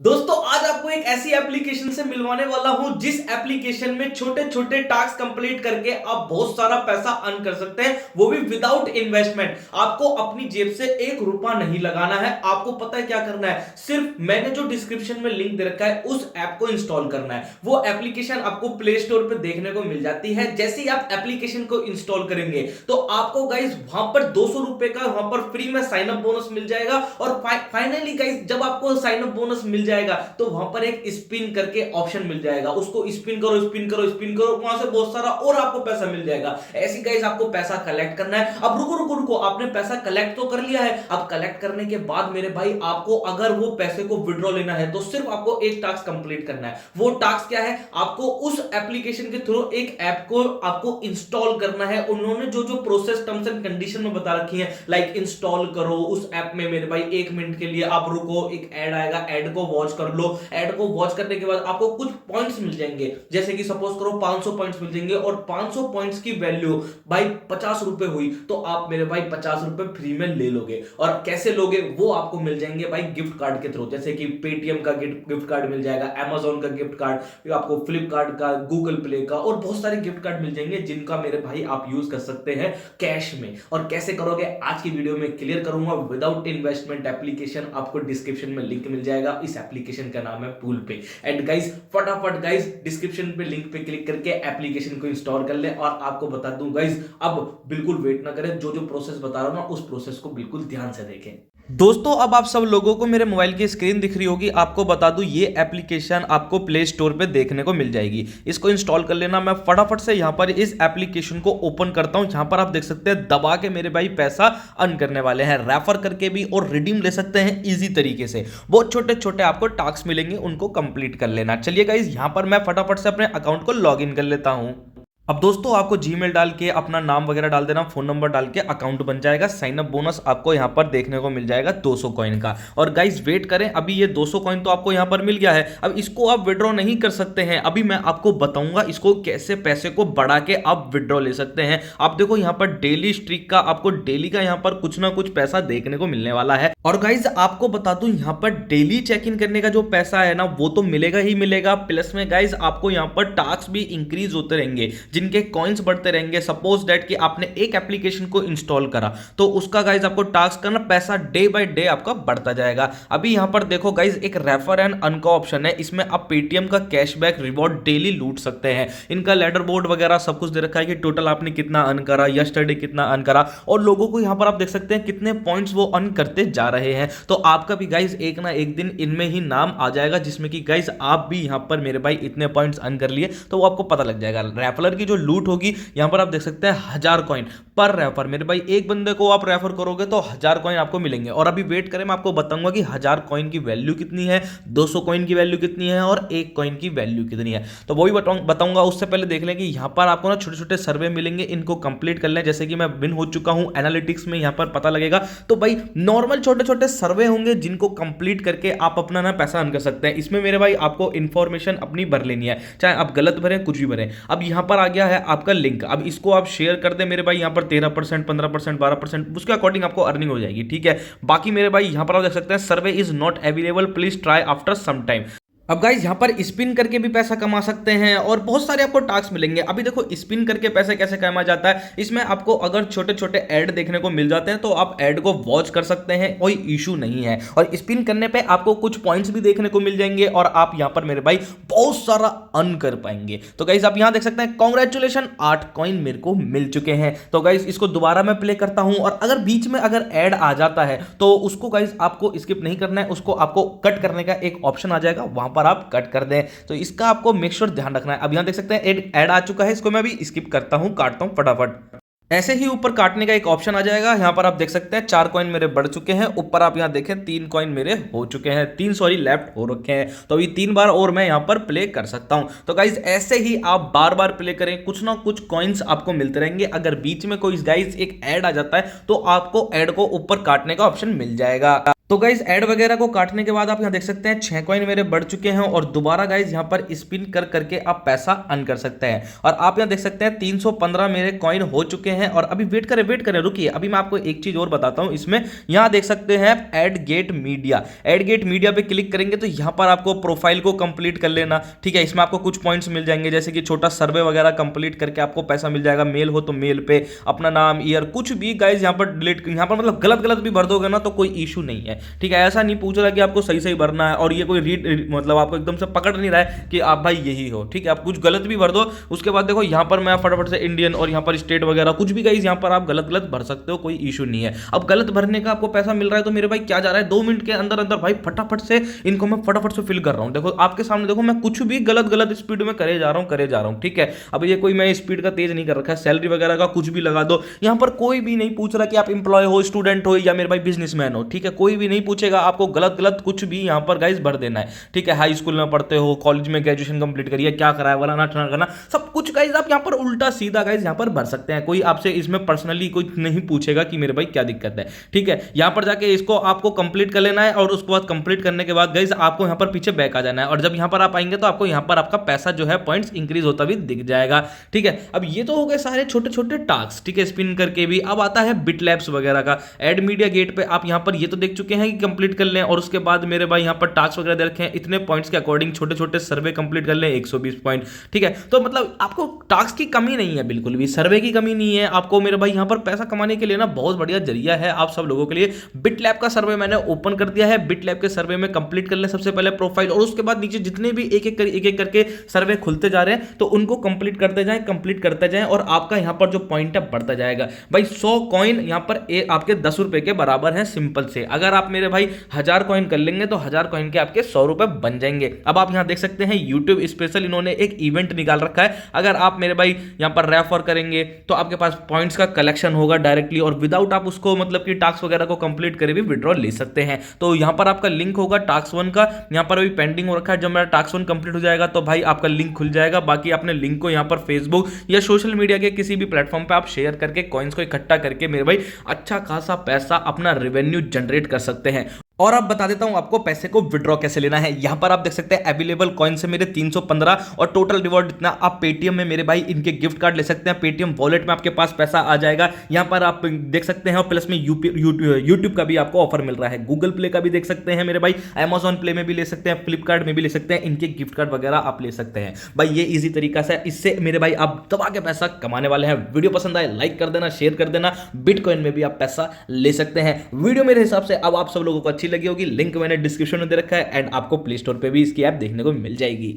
दोस्तों आज आपको एक ऐसी एप्लीकेशन से मिलवाने वाला हूं जिस एप्लीकेशन में छोटे छोटे टास्क कंप्लीट करके आप बहुत सारा पैसा अर्न कर सकते हैं, वो भी विदाउट इन्वेस्टमेंट। आपको अपनी जेब से एक रुपया नहीं लगाना है। आपको पता है क्या करना है, सिर्फ मैंने जो डिस्क्रिप्शन में लिंक दे रखा है उस ऐप को इंस्टॉल करना है। वो एप्लीकेशन आपको प्ले स्टोर पे देखने को मिल जाती है। जैसे ही आप एप्लीकेशन को इंस्टॉल करेंगे तो आपको गाइस वहां पर 200 रुपए का वहां पर फ्री में साइन अप बोनस मिल जाएगा। और फाइनली गाइस जब आपको साइन अप बोनस मिल जाएगा तो वहां पर एक स्पिन करके ऑप्शन मिल जाएगा, उसको स्पिन करो स्पिन करो स्पिन करो, वहां से बहुत सारा और आपको पैसा मिल जाएगा। ऐसी गाइस आपको पैसा कलेक्ट करना है। अब रुको रुको रुको, आपने पैसा कलेक्ट तो कर लिया है। अब कलेक्ट करने के बाद मेरे भाई आपको अगर वो पैसे को विड्रॉ लेना है तो सिर्फ आपको एक टास्क कंप्लीट करना है। वो टास्क क्या है, आपको उस एप्लीकेशन के थ्रू एक ऐप को आपको इंस्टॉल करना है। उन्होंने जो जो प्रोसेस टर्म्स एंड कंडीशन में बता रखी है, लाइक इंस्टॉल करो उस ऐप में मेरे भाई 1 मिनट के लिए आप रुको, एक ऐड आएगा, ऐड को वॉच कर लो। ऐड को वॉच करने के बाद आपको कुछ पॉइंट्स मिल जाएंगे, जैसे कि सपोज करो 500 पॉइंट्स मिल जाएंगे और 500 पॉइंट्स की वैल्यू भाई 50 रुपए हुई तो आप मेरे भाई 50 रुपए फ्री में ले लोगे। और कैसे लोगे, वो आपको मिल जाएंगे भाई गिफ्ट कार्ड के थ्रू, जैसे कि पेटीएम का गिफ्ट कार्ड मिल जाएगा, अमेजोन का गिफ्ट कार्ड, आपको फ्लिपकार्ट का, गूगल प्ले का और बहुत सारे गिफ्ट कार्ड मिल जाएंगे जिनका मेरे भाई आप यूज कर सकते हैं कैश में। और कैसे करोगे आज की वीडियो में क्लियर करूंगा विदाउट इन्वेस्टमेंट एप्लीकेशन। आपको डिस्क्रिप्शन में लिंक मिल जाएगा, इस एप्लीकेशन का नाम है पूल पे। एंड गाइस फटाफट गाइस डिस्क्रिप्शन पे लिंक पे क्लिक करके एप्लीकेशन को इंस्टॉल कर ले। और आपको बता दूं गाइस, अब बिल्कुल वेट ना करें, जो जो प्रोसेस बता रहा हूं ना उस प्रोसेस को बिल्कुल ध्यान से देखें। दोस्तों अब आप सब लोगों को मेरे मोबाइल की स्क्रीन दिख रही होगी। आपको बता दूं ये एप्लीकेशन आपको प्ले स्टोर पे देखने को मिल जाएगी। इसको इंस्टॉल कर लेना। मैं फटाफट से यहां पर इस एप्लीकेशन को ओपन करता हूं। यहां पर आप देख सकते हैं दबा के मेरे भाई पैसा अर्न करने वाले हैं, रेफर करके भी और रिडीम ले सकते हैं इजी तरीके से। बहुत छोटे छोटे आपको टास्क मिलेंगे, उनको कंप्लीट कर लेना। चलिए गाइस यहां पर मैं फटाफट से अपने अकाउंट को लॉग इन कर लेता हूं। अब दोस्तों आपको जीमेल डाल के अपना नाम वगैरह डाल देना, फोन नंबर डाल के अकाउंट बन जाएगा। साइन अप बोनस आपको यहां पर देखने को मिल जाएगा 200 कॉइन का। और गाइस वेट करें, अभी ये 200 कॉइन तो आपको यहां पर मिल गया है। अब इसको आप विड्रॉ नहीं कर सकते हैं। अभी मैं आपको बताऊंगा इसको कैसे पैसे को बढ़ा के आप विड्रॉ ले सकते हैं। आप देखो यहां पर डेली स्ट्रीक का, आपको डेली का यहां पर कुछ ना कुछ पैसा देखने को मिलने वाला है। और गाइज आपको बता दूं यहां पर डेली चेक इन करने का जो पैसा है ना वो तो मिलेगा ही मिलेगा। प्लस में गाइज आपको यहां पर टास्क भी इंक्रीज होते रहेंगे, जिनके कॉइन्स बढ़ते रहेंगे। सपोज दैट कि आपने एक एप्लीकेशन को इंस्टॉल करा तो उसका गाइज आपको टास्क करना, पैसा डे बाय डे आपका बढ़ता जाएगा। अभी यहां पर देखो गाइज एक रेफर एंड अर्न का ऑप्शन है, इसमें आप पेटीएम का कैशबैक रिवॉर्ड डेली लूट सकते हैं। इनका लेडर बोर्ड वगैरह सब कुछ दे रखा है कि टोटल आपने कितना अर्न करा, यस्टरडे कितना अर्न करा, और लोगों को यहां पर आप देख सकते हैं कितने पॉइंट्स वो अर्न करते जा रहे हैं। तो आपका भी गाइज एक ना एक दिन इनमें ही नाम आ जाएगा, जिसमें कि गाइज आप भी यहां पर मेरे भाई इतने पॉइंट्स अर्न कर लिए तो वो आपको पता लग जाएगा। रेफरर की जो लूट होगी यहां पर आप देख सकते हैं 1000 कॉइन पर रेफर। मेरे भाई एक बंदे को आप रेफर करोगे तो 1000 कॉइन आपको मिलेंगे। और अभी वेट करें, मैं आपको बताऊंगा कि 1000 कॉइन की वैल्यू कितनी है, 200 कॉइन की वैल्यू कितनी है और 1 कॉइन की वैल्यू कितनी है। तो वो भी बताऊंगा। उससे पहले देख लें कि यहां पर आपको ना छोटे छोटे सर्वे मिलेंगे, इनको कंप्लीट कर लें। जैसे कि मैं विन हो चुका हूं एनालिटिक्स में, यहां पर पता लगेगा। तो भाई नॉर्मल छोटे छोटे सर्वे होंगे जिनको कंप्लीट करके आप अपना ना पैसा अर्न कर सकते हैं। इसमें मेरे भाई आपको इंफॉर्मेशन अपनी भर लेनी है, चाहे आप गलत भरें कुछ भी भरें। अब यहां पर आ गया है आपका लिंक, अब इसको आप शेयर कर दें मेरे भाई। यहां पर 13%, 15%, 12%, उसके अकॉर्डिंग आपको अर्निंग हो जाएगी, ठीक है। बाकी मेरे भाई यहां पर आप देख सकते हैं survey is not available, please try after some time. अब गाइस यहां पर स्पिन करके भी पैसा कमा सकते हैं और बहुत सारे आपको टास्क मिलेंगे। अभी देखो स्पिन करके पैसे कैसे कमाया जाता है। इसमें आपको अगर छोटे छोटे ऐड देखने को मिल जाते हैं तो आप ऐड को वॉच कर सकते हैं, कोई इशू नहीं है। और स्पिन करने पे आपको कुछ पॉइंट्स भी देखने को मिल जाएंगे और आप यहां पर मेरे भाई बहुत सारा अर्न कर पाएंगे। तो गाइस आप यहां देख सकते हैं कांग्रेचुलेशन 8 कॉइन मेरे को मिल चुके हैं। तो गाइस इसको दोबारा मैं प्ले करता हूं और अगर बीच में अगर ऐड आ जाता है तो उसको गाइस आपको स्किप नहीं करना है, उसको आपको कट करने का एक ऑप्शन आ जाएगा, वहां पर आप कट कर दें। तो इसका आपको मेक श्योर ध्यान रखना है। अब यहां देख सकते हैं ऐड आ चुका है, इसको मैं अभी स्किप करता हूं, काटता हूं फटाफट। ऐसे ही ऊपर काटने का एक ऑप्शन आ जाएगा। यहां पर आप देख सकते हैं 4 कॉइन मेरे बढ़ चुके हैं। ऊपर आप यहां देखें 3 कॉइन मेरे हो चुके हैं, 3 सॉरी लेफ्ट हो रखे हैं। तो अभी 3 बार और मैं यहां पर प्ले कर सकता हूं। तो गाइज ऐसे ही आप बार बार प्ले करें, कुछ ना कुछ कॉइन्स आपको मिलते रहेंगे। अगर बीच में कोई गाइज एक ऐड आ जाता है तो आपको ऐड को ऊपर काटने का ऑप्शन मिल जाएगा। तो गाइज ऐड वगैरह को काटने के बाद आप यहां देख सकते हैं 6 कॉइन मेरे बढ़ चुके हैं और दोबारा गाइज यहां पर स्पिन कर करके आप पैसा अर्न कर सकते हैं। और आप यहां देख सकते हैं 315 मेरे कॉइन हो चुके हैं। और अभी वेट करें रुकिए, अभी मैं आपको एक चीज और बताता हूं। इसमें यहां देख सकते हैं एड गेट मीडिया पे क्लिक करेंगे तो यहां पर आपको प्रोफाइल को कंप्लीट कर लेना, ठीक है। इसमें आपको कुछ पॉइंट्स मिल जाएंगे, जैसे कि छोटा सर्वे वगैरह कंप्लीट करके आपको पैसा मिल जाएगा। मेल हो तो मेल पे अपना नाम, ईयर, कुछ भी गाइज यहां पर डिलीट, यहां पर मतलब गलत भी भर दोगे ना तो कोई इशू नहीं है, ठीक है। ऐसा नहीं पूछ रहा कि आपको सही सही भरना है और ये कोई रीड मतलब आपको एकदम से पकड़ नहीं रहा है कि आप भाई यही हो, ठीक है। आप कुछ गलत भी भर दो, उसके बाद देखो यहां पर मैं फटाफट से इंडियन और यहां पर स्टेट वगैरह कुछ भी गाइस यहां पर आप गलत भर सकते हो, कोई इशू नहीं है। अब गलत भरने का आपको पैसा मिल रहा है तो मेरे भाई क्या जा रहा है, 2 मिनट के अंदर अंदर भाई फटाफट से इनको मैं फटाफट से फिल कर रहा हूं। देखो आपके सामने, देखो मैं कुछ भी गलत स्पीड में करे जा रहा हूं, ठीक है। अब ये कोई मैं स्पीड का तेज नहीं कर रखा है, सैलरी वगैरह का कुछ भी लगा दो। यहां पर कोई भी नहीं पूछ रहा कि आप इंप्लॉय हो, स्टूडेंट हो या मेरे भाई बिजनेसमैन हो, ठीक है। कोई भी नहीं पूछेगा, आपको गलत कुछ भी यहां पर गाइस भर देना है, ठीक है। हाई स्कूल में पढ़ते हो, कॉलेज में ग्रेजुएशन कंप्लीट करिए, क्या करा है वाला ना करना, सब कुछ गाइस आप यहां पर उल्टा सीधा गाइस यहां पर भर सकते हैं। कोई आपसे इसमें पर्सनली कुछ नहीं पूछेगा कि मेरे भाई क्या दिक्कत है, ठीक है। यहां पर जाके इसको आपको कंप्लीट कर लेना है और उसके बाद कंप्लीट करने के बाद गाइस आपको यहां पर पीछे बैक आ जाना है। और जब यहां पर आप आएंगे तो आपको यहां पर आपका पैसा जो है पॉइंट्स इंक्रीज होता भी दिख जाएगा, ठीक है। अब ये तो हो गए सारे छोटे छोटे टास्क, ठीक है, स्पिन करके भी। अब आता है बिटलैब्स वगैरह का। एड मीडिया गेट पे आप यहां पर ये तो देख चुके हैं कि कंप्लीट कर लें और उसके बाद मेरे भाई यहां पर टास्क वगैरह दे रखे हैं, इतने पॉइंट्स के अकॉर्डिंग छोटे छोटे सर्वे कंप्लीट कर लें 120 पॉइंट, ठीक है। तो मतलब आपको टास्क की कमी नहीं है, बिल्कुल भी सर्वे की कमी नहीं है आपको मेरे भाई। यहां पर पैसा कमाने के लिए ना बहुत बढ़िया जरिया है आप सब लोगों के लिए। बिटलैब का सर्वे मैंने ओपन कर दिया है। बिटलैब के सर्वे में कंप्लीट कर लें सबसे पहले प्रोफाइल, और उसके बाद नीचे जितने भी एक एक करके सर्वे खुलते जा रहे हैं तो उनको कंप्लीट करते जाएं और आपका यहां पर जो पॉइंट है बढ़ता जाएगा। भाई 100 कॉइन यहां पर आपके 10 रुपए के बराबर है, सिंपल से। अगर आप मेरे भाई 1000 कॉइन कर लेंगे तो 1000 कॉइन के आपके 100 रुपए बन जाएंगे। अब आप यहां देख सकते हैं यूट्यूब स्पेशल इन्होंने एक इवेंट निकाल रखा है। अगर आप मेरे भाई यहां पर रेफर करेंगे तो आपके पास पॉइंट्स का कलेक्शन होगा डायरेक्टली, और विदाउट आप उसको मतलब कि टास्क वगैरह को कंप्लीट करे भी विड्रॉ ले सकते हैं। तो यहां पर आपका लिंक होगा टास्क 1 का, यहां पर अभी पेंडिंग हो रखा है। जब मेरा टास्क 1 कंप्लीट हो जाएगा तो भाई आपका लिंक खुल जाएगा। बाकी अपने लिंक को यहां पर फेसबुक या सोशल मीडिया के किसी भी प्लेटफॉर्म पे आप शेयर करके कॉइन्स को इकट्ठा करके मेरे भाई अच्छा खासा पैसा अपना रेवेन्यू जनरेट कर सकते हैं। और अब बता देता हूं आपको पैसे को विड्रॉ कैसे लेना है। यहां पर आप देख सकते हैं अवेलेबल कॉइन से मेरे 315 और टोटल रिवॉर्ड इतना। आप पेटीएम में मेरे भाई इनके गिफ्ट कार्ड ले सकते हैं, पेटीएम वॉलेट में आपके पास पैसा आ जाएगा। यहां पर आप देख सकते हैं, और प्लस में यूट्यूब का भी आपको ऑफर मिल रहा है, गूगल प्ले का भी देख सकते हैं मेरे भाई, अमेजॉन प्ले में भी ले सकते हैं, फ्लिपकार्ट में भी ले सकते हैं। इनके गिफ्ट कार्ड वगैरह आप ले सकते हैं भाई, ये इजी तरीका से। इससे मेरे भाई आप दबा के पैसा कमाने वाले हैं। वीडियो पसंद आए लाइक कर देना, शेयर कर देना। बिटकॉइन में भी आप पैसा ले सकते हैं। वीडियो मेरे हिसाब से अब आप सब लोगों को अच्छी लगी होगी। लिंक मैंने डिस्क्रिप्शन में दे रखा है एंड आपको प्ले स्टोर पे भी इसकी ऐप देखने को मिल जाएगी।